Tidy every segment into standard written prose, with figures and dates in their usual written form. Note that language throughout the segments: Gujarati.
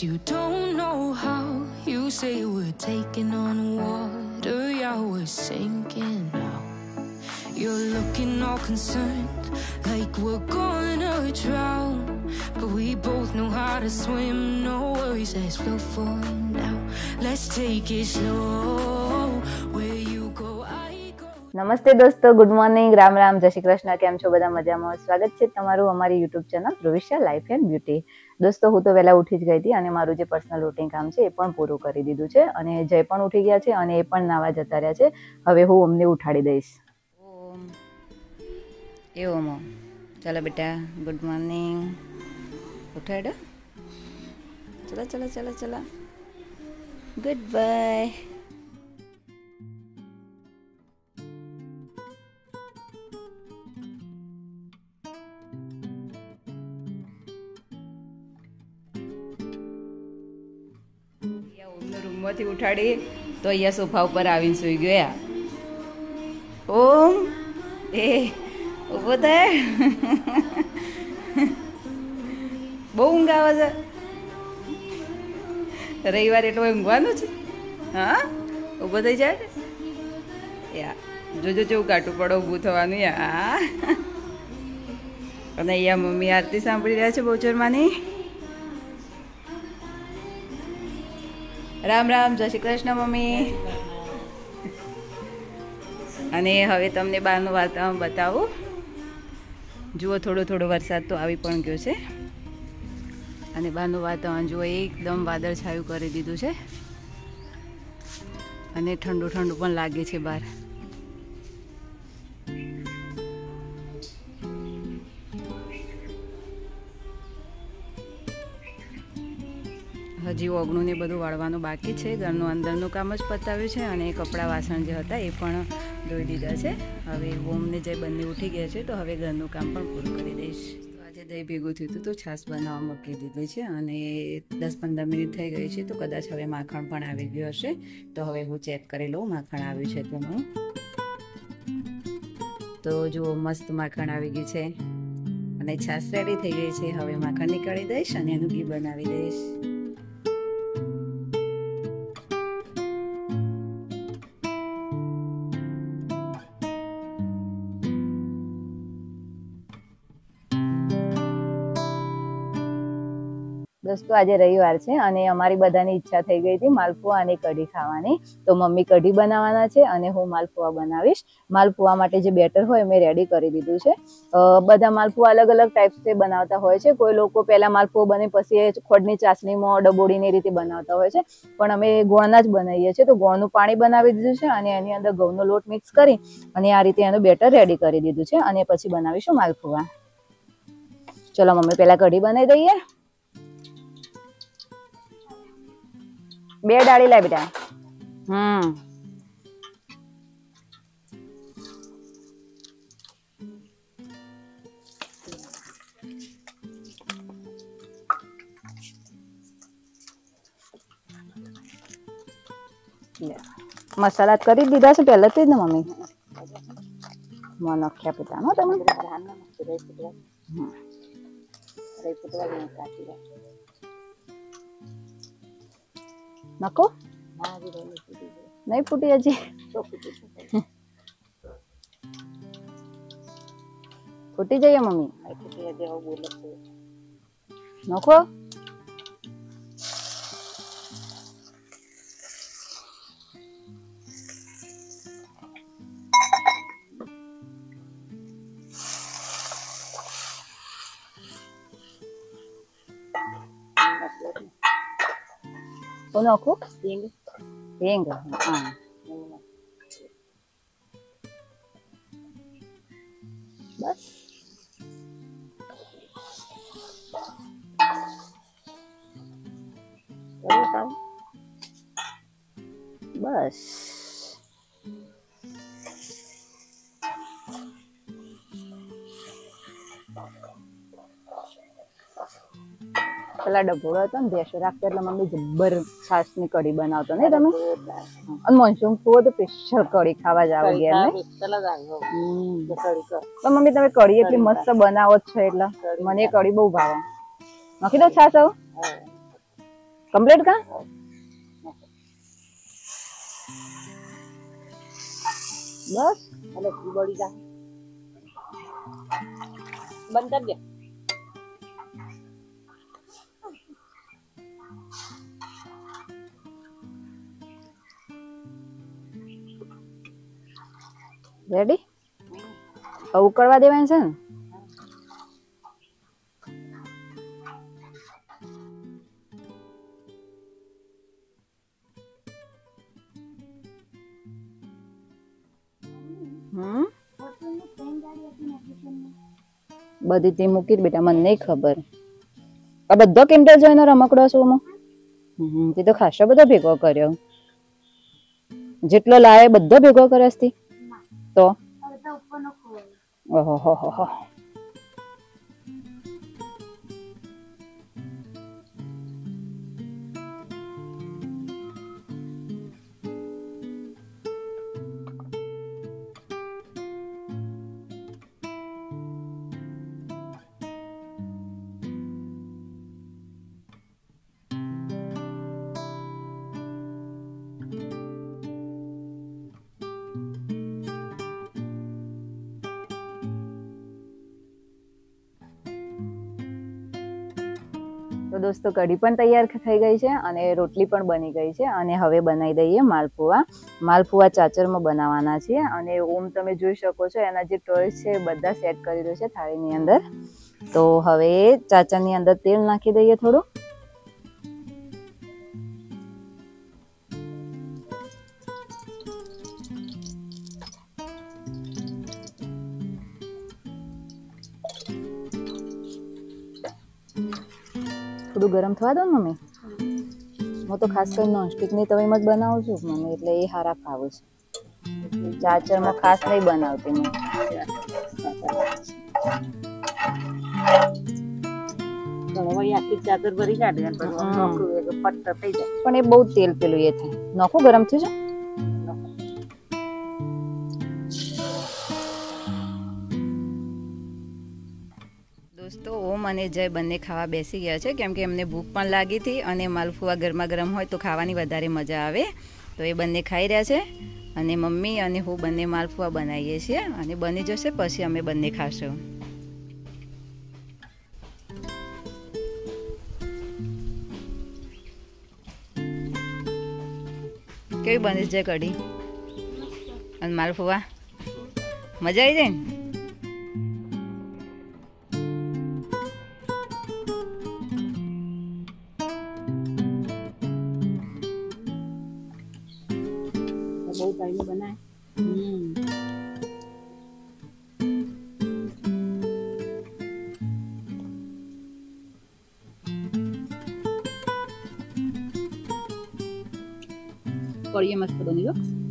you don't know how. You say we're taking on water, yeah, we're sinking now. You're looking all concerned, like we're gonna drown. But we both know how to swim, no worries, let's flow for now. Let's take it slow, where you go, I go. નમસ્તે દોસ્તો, ગુડ મોર્નિંગ, રામ રામ, જય શ્રી કૃષ્ણ. કેમ છો બધા? મજામાં? સ્વાગત છે તમારું અમારી YouTube channel Dhruvisha life and beauty. દોસ્તો, હું તો વહેલા ઉઠી જ ગઈ હતી અને મારું જે પર્સનલ રૂટીન કામ છે એ પણ પૂરું કરી દીધું છે અને જય પણ ઉઠી ગયા છે અને એ પણ નાવા જતા રહ્યા છે. હવે હું અમને ઉઠાડી દઈશ. એવું ચાલો બેટા, ગુડ મોર્નિંગ. ઉઠાડો, ચલો ચલો ચલો ચલો, ગુડ બાય. રૂમમાંથી ઉઠાડી તો અહીંયા સોફા ઉપર આવીને સૂઈ ગયા. ઓમ એ ઉભો થાય, બહુ ઊંઘ આવે છે. રવિવાર એટલે ઊંઘવાનું છે. હા, ઊભો થઈ જાય યા, જોજો જેવું કાટું પડો ઊભું થવાનું યા. અને અહીંયા મમ્મી આરતી સાંભળી રહ્યા છે બહુચરમાની. રામ રામ, જય શ્રી કૃષ્ણ મમ્મી. અને હવે તમને બહારનું વાતાવરણ બતાવું. જુઓ, થોડો થોડો વરસાદ તો આવી પણ ગયો છે અને બહારનું વાતાવરણ જુઓ, એકદમ વાદળ છાયું કરી દીધું છે અને ઠંડુ ઠંડુ પણ લાગે છે બહાર. હજી ઓગણું ને બધું વાળવાનું બાકી છે. ઘરનું અંદરનું કામ જ પતાવ્યું છે અને કપડાં વાસણ જે હતા એ પણ ધોઈ દીધા છે. હવે ઓમને જે બંને ઉઠી ગયા છે તો હવે ઘરનું કામ પણ પૂરું કરી દઈશ. તો આજે દહીં ભેગું થયું હતું તો છાશ બનાવવા મૂકી દીધી છે અને 10-15 મિનિટ થઈ ગઈ છે તો કદાચ હવે માખણ પણ આવી ગયું હશે. તો હવે હું ચેક કરી લઉં માખણ આવ્યું છે તો હું. તો જુઓ, મસ્ત માખણ આવી ગયું છે અને છાશ રેડી થઈ ગઈ છે. હવે માખણ નીકાળી દઈશ અને એનું ઘી બનાવી દઈશ. દોસ્તો, આજે રવિવાર છે અને અમારી બધાની ઈચ્છા થઈ ગઈ હતી માલપુઆ અને કઢી ખાવાની. તો મમ્મી કઢી બનાવવાના છે અને હું માલપુઆ બનાવીશ. માલપુઆ માટે જે બેટર હોય મેં રેડી કરી દીધું છે. બધા માલપુઆ અલગ અલગ ટાઈપ્સથી બનાવતા હોય છે. કોઈ લોકો પહેલા માલપુઓ બને પછી ખોડની ચાસણીમાં ડબોડીની રીતે બનાવતા હોય છે, પણ અમે ગોળના જ બનાવીએ છીએ. તો ગોળનું પાણી બનાવી દીધું છે અને એની અંદર ઘઉંનો લોટ મિક્સ કરી અને આ રીતે એનું બેટર રેડી કરી દીધું છે અને પછી બનાવીશું માલપુઆ. ચલો મમ્મી, પહેલા કઢી બનાવી દઈએ. 2 ડાળી લાય બેટા. મસાલા કરી દીધા છે પહેલેથી જ ને મમ્મી? નાખ્યા પોતાનો તમે નાખો. નહીં ફૂટી હજી? ફૂટી જઈએ મમ્મી? નાખો. નાખો હિંગ. હા, બસ. બસ પેલા ડભોળો હતો ને ભેંસો રાખતો એટલે મમ્મી જબ્બર છાશ ની કઢી બનાવતો ને તમે? અને મોનસૂન તો સ્પેશિયલ કઢી ખાવા જ આવે ગયા ને. પણ મમ્મી તમે કઢી એટલી મસ્ત બનાવો જ છો એટલે મને કઢી બહુ ભાવે. નાખી દો છાશ. હવે કમ્પ્લીટ કા બસ એટલે બળી જા બંધ કરી દે. રેડી હવે ઉકળવા દેવાની છે ને બધી તે મૂકી બેટા મને નહીં ખબર આ બધો કિંડર જોઈનો રમકડો છું હું તે તો ખાસો બધો ભેગો કર્યો જેટલો લાવે બધો ભેગો કર્યો છે તો ઓહો હો હો તો દોસ્તો કઢી પણ તૈયાર થઈ ગઈ છે અને રોટલી પણ બની ગઈ છે અને હવે બનાવી દઈએ માલપુઆ ચાચરમાં બનાવવાના છે અને ઓમ તમે જોઈ શકો છો એના જે ટોયસ છે બધા સેટ કરી રહ્યો છે થાળીની અંદર તો હવે ચાચાની અંદર તેલ નાખી દઈએ થોડું થોડું ગરમ થવા દો ને મમ્મી હું તો ખાસ કરીને નોનસ્ટિકની તવીમાં જ બનાવું છું મમ્મી એટલે એ સારા ફાવે છે ચાચરમાં ખાસ નહીં બનાવતી હું આખી ચાદર ભરી કાઢે પટ્ટ થઈ જાય પણ એ બહુ તેલ પેલું એ થાય નોખું ગરમ થયું છે દોસ્તો ઓમ અને જય બંને ખાવા બેસી ગયા છે કેમ કે એમને ભૂખ પણ લાગી હતી અને માલપુઆ ગરમા ગરમ હોય તો ખાવાની વધારે મજા આવે તો એ બંને ખાઈ રહ્યા છે અને મમ્મી અને હું બંને માલપુઆ બનાવીએ છીએ અને બની જશે પછી અમે બંને ખાશું કેવી બની છે કઢી અને માલપુઆ મજા આવી જાય ને બહુ ટાઈમ બનાય કઢી મસ્ત બની ગયો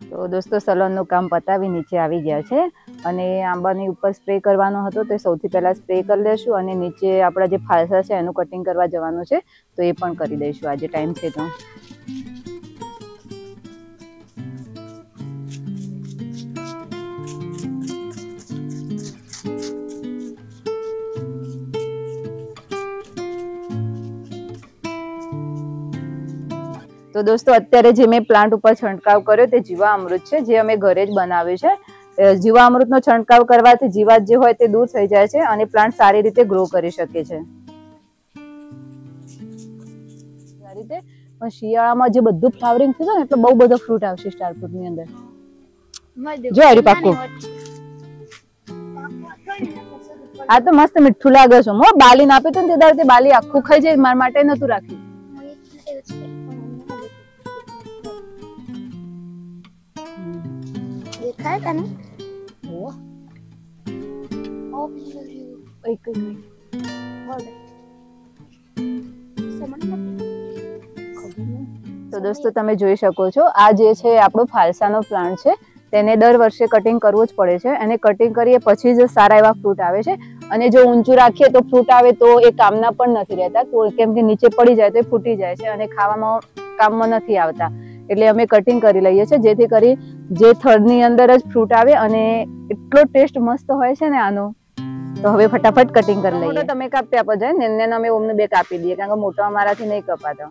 તો દોસ્તો સલોનનું કામ પતાવી નીચે આવી ગયા છે અને આંબાની ઉપર સ્પ્રે કરવાનો હતો તો સૌથી પહેલાં સ્પ્રે કરી લેશું અને નીચે આપણા જે ફાલસા છે એનું કટિંગ કરવા જવાનું છે તો એ પણ કરી દઈશું આજે ટાઈમ છે તો તો દોસ્તો અત્યારે જે મેં પ્લાન્ટ ઉપર છંટકાવ કર્યો તે જીવામૃત છે જે અમે ઘરે જ બનાવ્યું છે જીવામૃતનો છંટકાવ કરવાથી જીવાત જે હોય તે દૂર થઈ જાય છે અને પ્લાન્ટ સારી રીતે ગ્રો કરી શકે છે આ રીતે પણ શિયાળામાં જે બધું ફ્લાવરિંગ થશે ને એટલે બહુ બધો ફ્રૂટ આવશે સ્ટાર ફ્રૂટ ની અંદર જો હરી પાકું આ તો મસ્ત મીઠું લાગે છે. મો બાલી નાપી તો ને તે દાડે બાલી આખું ખાઈ જાય, મારા માટે નતું રાખ્યું. દેખાય તને? તો દોસ્તો તમે જોઈ શકો છો, આ જે છે આપણો ફાલસાનો પ્લાન્ટ છે. તેને દર વર્ષે કટિંગ કરવું જ પડે છે, અને કટિંગ કરીએ પછી જ સારા એવા ફ્રૂટ આવે છે. અને જો ઊંચું રાખીએ તો ફ્રૂટ આવે તો એ કામના પણ નથી રહેતા, કેમ કે નીચે પડી જાય તો એ ફૂટી જાય છે અને ખાવામાં કામમાં નથી આવતા. એટલે અમે કટિંગ કરી લઈએ છીએ, જેથી કરી જે થડની અંદર જ ફ્રૂટ આવે, અને એટલો ટેસ્ટ મસ્ત હોય છે ને આનો. તો હવે ફટાફટ કટિંગ કરી લઈએ. તમે કાપી આપો જાય ને, અમે ઓમને 2 કાપી દઈએ, કારણ કે મોટો અમારાથી નહીં કપાતો.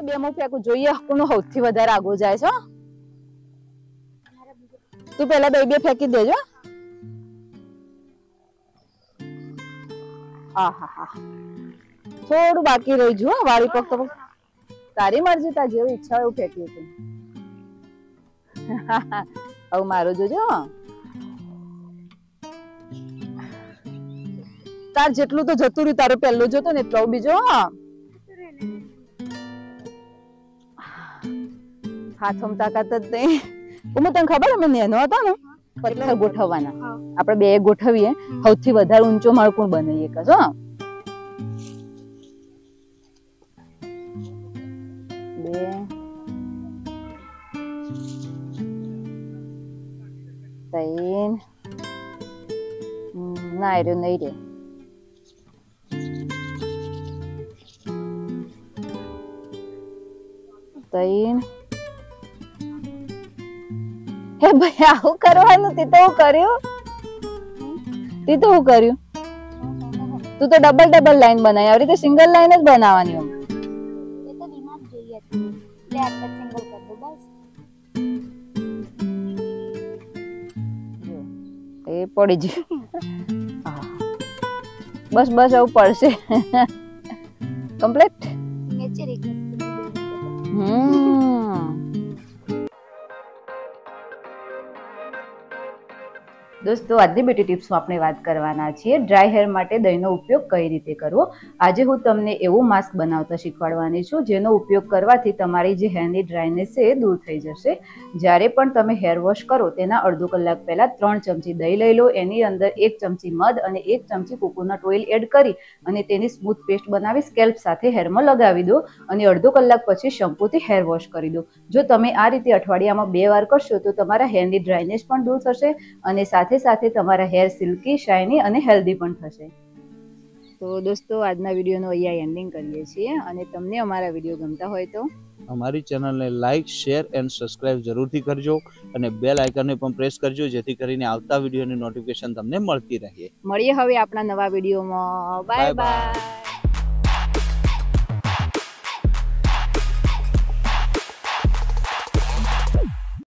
બેમો ફેંકું જોઈએ કોનો સૌથી વધારે આગો જાય છે. તું પેલા 2 ફેંકી દેજો. થોડું બાકી રહી જો વાળી પગ તો તારી મરજી, તાર જેવી ઈચ્છા એવું ફેંક્યું છે. હવે મારો જોજો, તાર જેટલું તો જતું રહ્યું, તારું પહેલું જોતો ને એટલું બીજો. હાથમાં તાકાત જ નહીં. તને ખબર અમે નેનો હતો ને, પથ્થર ગોઠવવાના આપણે 2 ગોઠવીએ, સૌથી વધારે ઊંચો માળખું બનાવીએ કશો. ના એ નહીં રે. હે ભાઈ આવું કરવાનું? તે તો હું કર્યું. તું તો ડબલ લાઈન બનાવી, આવી રીતે સિંગલ લાઈન જ બનાવવાની. એ તો દિમાગ જોઈએ છે, એટલે આપણે સિંગલ કર દો બસ. એ પડી ગયું. બસ આવું પડશે. કમ્પ્લીટ. નેચર એક દોસ્તો આજની બ્યુટી ટિપ્સમાં આપણે વાત કરવાના છીએ ડ્રાય હેર માટે દહીંનો ઉપયોગ કઈ રીતે કરવો. આજે હું તમને એવું માસ્ક બનાવતા શીખવાડવાની છું જેનો ઉપયોગ કરવાથી તમારી જે હેરની ડ્રાયનેસ છે એ દૂર થઈ જશે. જ્યારે પણ તમે હેર વોશ કરો તેના અડધો કલાક પહેલા 3 ચમચી દહીં લઈ લો, એની અંદર 1 ચમચી મધ અને 1 ચમચી કોકોનટ ઓઇલ એડ કરી અને તેની સ્મૂથ પેસ્ટ બનાવી સ્કેલ્પ સાથે હેરમાં લગાવી દો અને અડધો કલાક પછી શેમ્પૂથી હેર વોશ કરી દો. જો તમે આ રીતે અઠવાડિયામાં 2 વાર કરશો તો તમારા હેરની ડ્રાયનેસ પણ દૂર થશે અને સાથે તમારા હેર સિલ્કી, શાઇની અને હેલ્ધી પણ થશે. તો દોસ્તો આજના વિડીયોનો અહીંયા એન્ડિંગ કરીએ છીએ અને તમને અમારા વિડીયો ગમતા હોય તો અમારી ચેનલને લાઈક, શેર એન્ડ સબસ્ક્રાઇબ જરૂરથી કરજો અને બેલ આઇકનને પણ પ્રેસ કરજો જેથી કરીને આવતા વિડીયોની નોટિફિકેશન તમને મળતી રહે. મળીએ હવે આપણા નવા વિડીયોમાં. Bye bye.